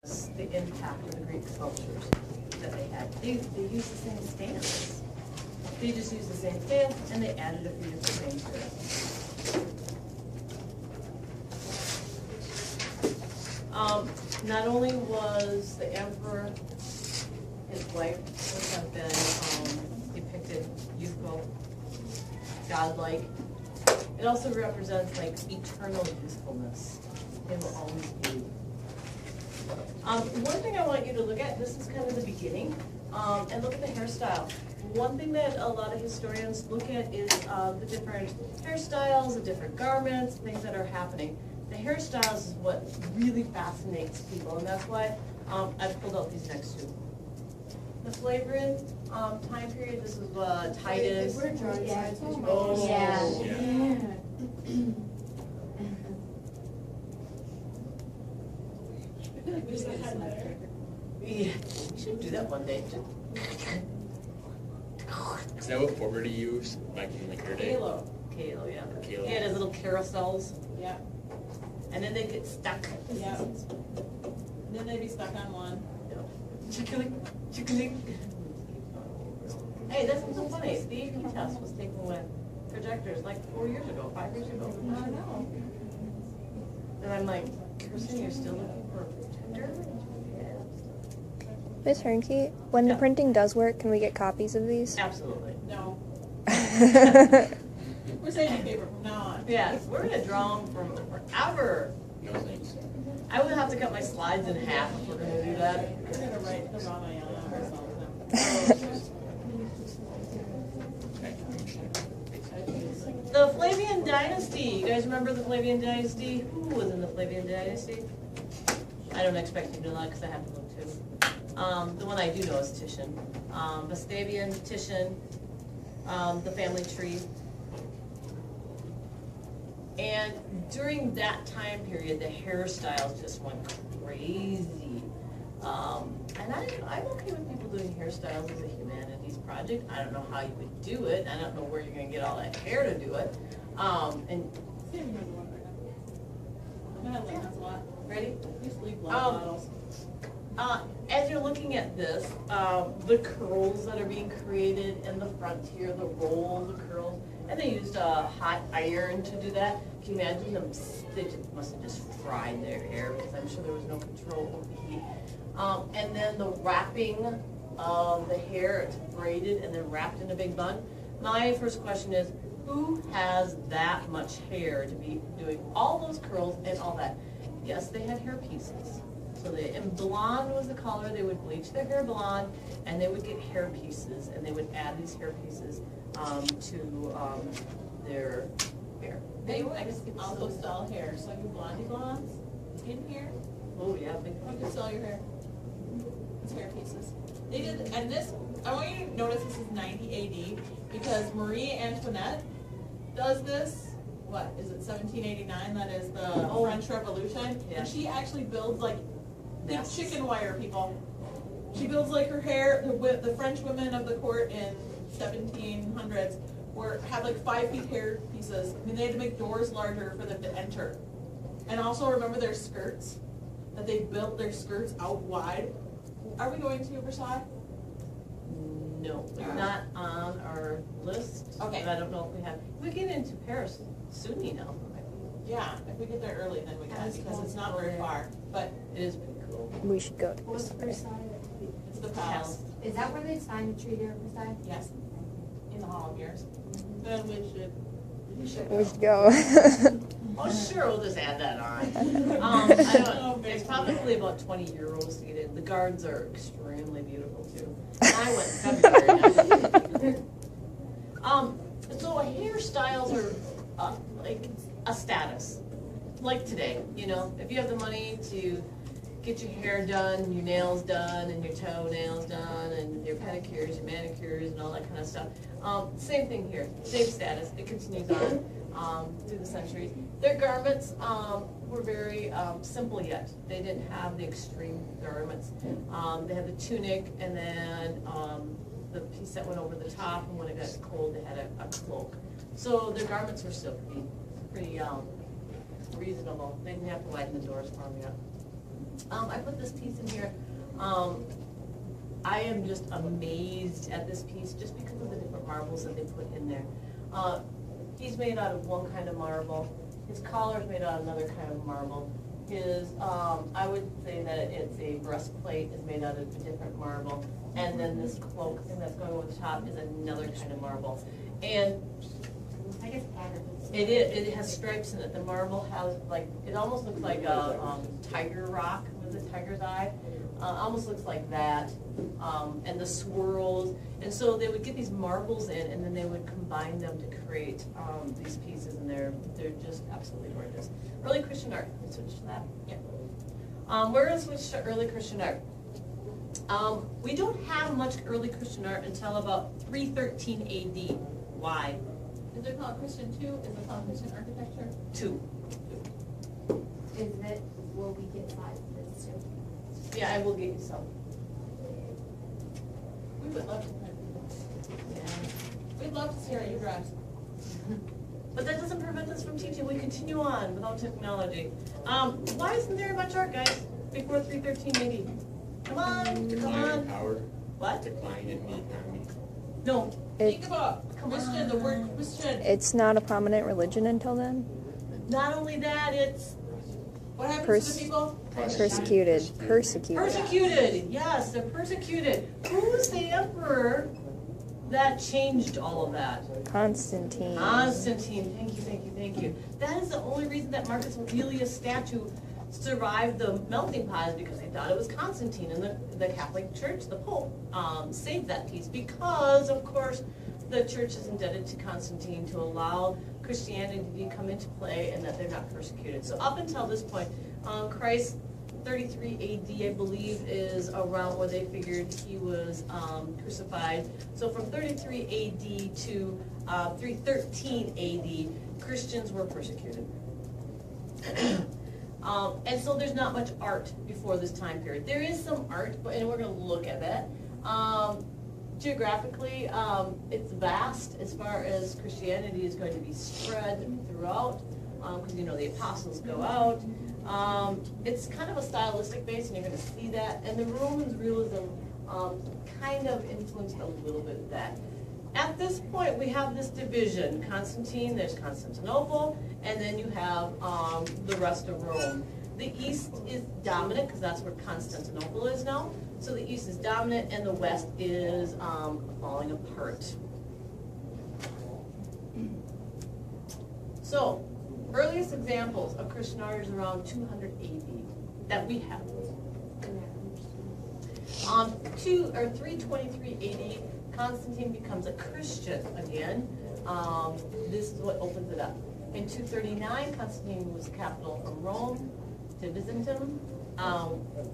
the impact of the Greek sculptures that they had. They used the same stance. They just used the same stance and they added a few different things to it. Not only was the emperor, his wife would have been depicted youthful, godlike. It also represents like eternal usefulness. They will always be. One thing I want you to look at, this is kind of the beginning, and look at the hairstyle. One thing that a lot of historians look at is the different hairstyles, the different garments, things that are happening. The hairstyles is what really fascinates people, and that's why I've pulled out these next two. The Flavian time period, this is Titus. Oh, yeah. Yeah, we should do that one day. Is that what Porter used back in like your day? Kalo, yeah. Kalo. He had his little carousels, Yeah, and then they get stuck. yeah. Then they'd be stuck on one. Chickling. Hey, that's so funny. The AP test was taken with projectors like 5 years ago. I know. And I'm like, Kristen, you're still looking for a projector? Miss Hernke, when Yeah. the printing does work, can we get copies of these? Absolutely. No. We're saving paper from now on. Yes, we're gonna draw them from forever. No thanks. I would have to cut my slides in half if we're gonna do that. We're gonna write the Ramayana ourselves. The Flavian Dynasty. You guys remember the Flavian Dynasty? Who was in the Flavian Dynasty? I don't expect you to know that because I have to look too. The one I do know is Titian. Vespasian, Titian, the family tree. And during that time period, the hairstyles just went crazy. And I'm okay with people doing hairstyles as a humanities project. I don't know how you would do it. I don't know where you're going to get all that hair to do it. And Sam has one right now. Madeline has a lot. ready? You sleep blood bottles. As you're looking at this, the curls that are being created in the front here, the rolls of curls, and they used a hot iron to do that. Can you imagine them? They just must have just fried their hair because I'm sure there was no control over the heat. And then the wrapping of the hair, it's braided and then wrapped in a big bun. My first question is, who has that much hair to be doing all those curls and all that? Yes, they had hair pieces. So and blonde was the color. They would bleach their hair blonde, and they would get hair pieces, and they would add these hair pieces to their hair. They would also sell hair, so you blondie blondes in here, Oh yeah, big. you could sell your hair. It's hair pieces. They did, and this, I want you to notice this is 90 AD, because Marie Antoinette does this, what, is it 1789, that is the French Revolution? Yeah. And she actually builds like big Nests. chicken wire, people. She builds like her hair, the French women of the court in 1700s had like 5 feet hair pieces. I mean, they had to make doors larger for them to enter. And also remember their skirts, that they built their skirts out wide. Are we going to Versailles? No, it's not on our list. Okay. And I don't know if we have. We get into Paris soon, you know. Yeah, if we get there early, then we can, because it's not very far. But It is pretty cool. We should go to What's this. Versailles? it's the palace. Is that where they signed the treaty of Versailles? Yes, in the Hall of Mirrors. Then we should. We should go. Oh, sure, we'll just add that on. I don't, it's probably about 20 euros to get in. The gardens are extremely beautiful too. I went in February. So hairstyles are like a status, like today. You know, if you have the money to get your hair done, your nails done, and your toenails done, and your pedicures, your manicures, and all that kind of stuff. Same thing here, same status. It continues on through the centuries. Their garments were very simple yet. They didn't have the extreme garments. They had the tunic and then the piece that went over the top, and when it got cold, they had a cloak. So their garments were still pretty reasonable. They didn't have to widen the doors for them yet. I put this piece in here. I am just amazed at this piece just because of the different marbles that they put in there. He's made out of one kind of marble. His collar is made out of another kind of marble. His, I would say that it's a breastplate is made out of a different marble. And then this cloak thing that's going over the top is another kind of marble. And I guess it has stripes in it. The marble has like, it almost looks like a tiger rock with a tiger's eye. Almost looks like that. And the swirls. And so they would get these marbles in and then they would combine them to create these pieces, and they're just absolutely gorgeous. Early Christian art. Can we switch to that? Yeah. We're going to switch to early Christian art. We don't have much early Christian art until about 313 AD. Why? Is it called Christian 2? Is it called Christian architecture? 2. Is it, will we get size of this too? Yeah, I will get you some. We would love to print. Yeah. We'd love to see how you dress. But that doesn't prevent us from teaching. We continue on without technology. Why isn't there much art, guys, before 313 AD? Come on, come on. Power. What? Decline in the economy. No. Think about Christian, the word Christian. It's not a prominent religion until then. Not only that, it's What happens to the people? Persecuted. persecuted. Yes, they're persecuted. Who's the emperor that changed all of that? Constantine. Constantine. Thank you, thank you, thank you. That is the only reason that Marcus Aurelius statue survived the melting pot, is because they thought it was Constantine, and the Catholic Church, the Pope, saved that piece because, of course, the church is indebted to Constantine to allow Christianity to come into play and that they're not persecuted. So up until this point, Christ, 33 AD, I believe, is around where they figured he was crucified. So from 33 AD to 313 AD, Christians were persecuted. And so there's not much art before this time period. There is some art, and we're going to look at that. Geographically, it's vast as far as Christianity is going to be spread throughout, because the apostles go out. It's kind of a stylistic base, and you're going to see that. And the Romans realism kind of influenced a little bit of that. At this point, we have this division. Constantine, there's Constantinople, and then you have the rest of Rome. The east is dominant, because that's where Constantinople is now. So the east is dominant, and the west is falling apart. So, earliest examples of Christian art is around 200 AD that we have. 323 AD, Constantine becomes a Christian again. This is what opens it up. In 239, Constantine was the capital from Rome to Byzantium.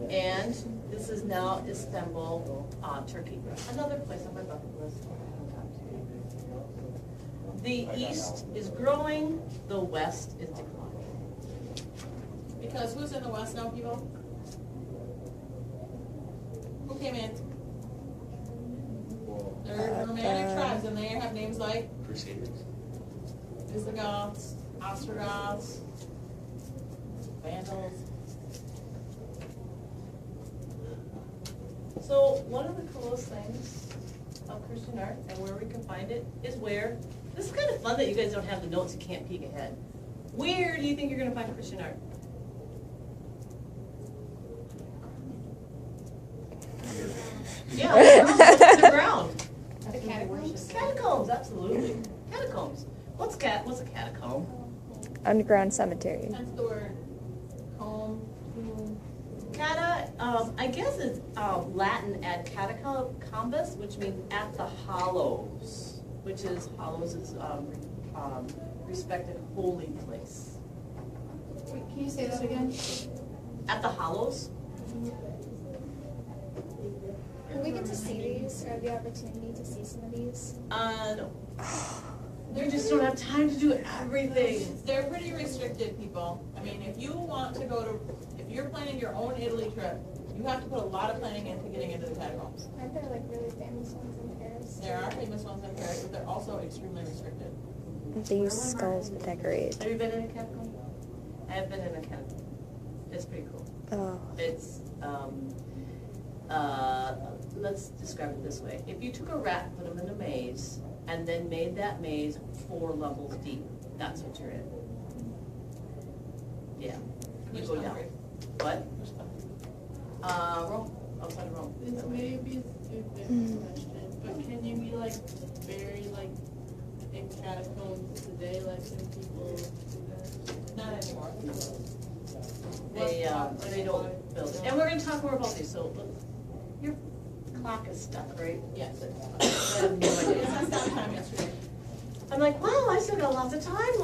And this is now Istanbul, Turkey. Another place on my bucket list. The east is growing, the west is declining. Because who's in the West now, people? Who came in? They're Germanic tribes, and they have names like Crusaders. Visigoths, Ostrogoths, Vandals. So one of the coolest things of Christian art, and where we can find it, is where, this is kind of fun that you guys don't have the notes, you can't peek ahead. Where do you think you're going to find Christian art? Yeah, on the ground. The catacombs? Catacombs, absolutely. Catacombs. What's a catacomb? Underground cemetery. That's the word. Comb. I guess it's Latin ad catacombus, which means at the hollows, which is hollows is respected holy place. Wait, can you say that again? At the hollows? Will we get to see these, or have the opportunity to see some of these? No. We just don't have time to do everything. They're pretty restricted, people. I mean, if you want to go to, if you're planning your own Italy trip, you have to put a lot of planning into getting into the catacombs. Aren't there like really famous ones in Paris? There are famous ones in Paris, but they're also extremely restricted. These skulls decorate. Have you been in a catacomb? I have been in a catacomb. It's pretty cool. Oh. It's, let's describe it this way. If you took a rat and put him in a maze, and then made that maze 4 levels deep, that's what you're in. Yeah, you Which go down. country? What? Which country? Rome, outside of Rome. This may be a stupid question, but can you be like buried like in catacombs today, like when people do that? Not anymore. They Like, don't why? build it. And we're gonna talk more about these, so look, your clock is stuck, right? Yes. I have no It idea. says that time yesterday. I'm like, wow, I still got lots of time left.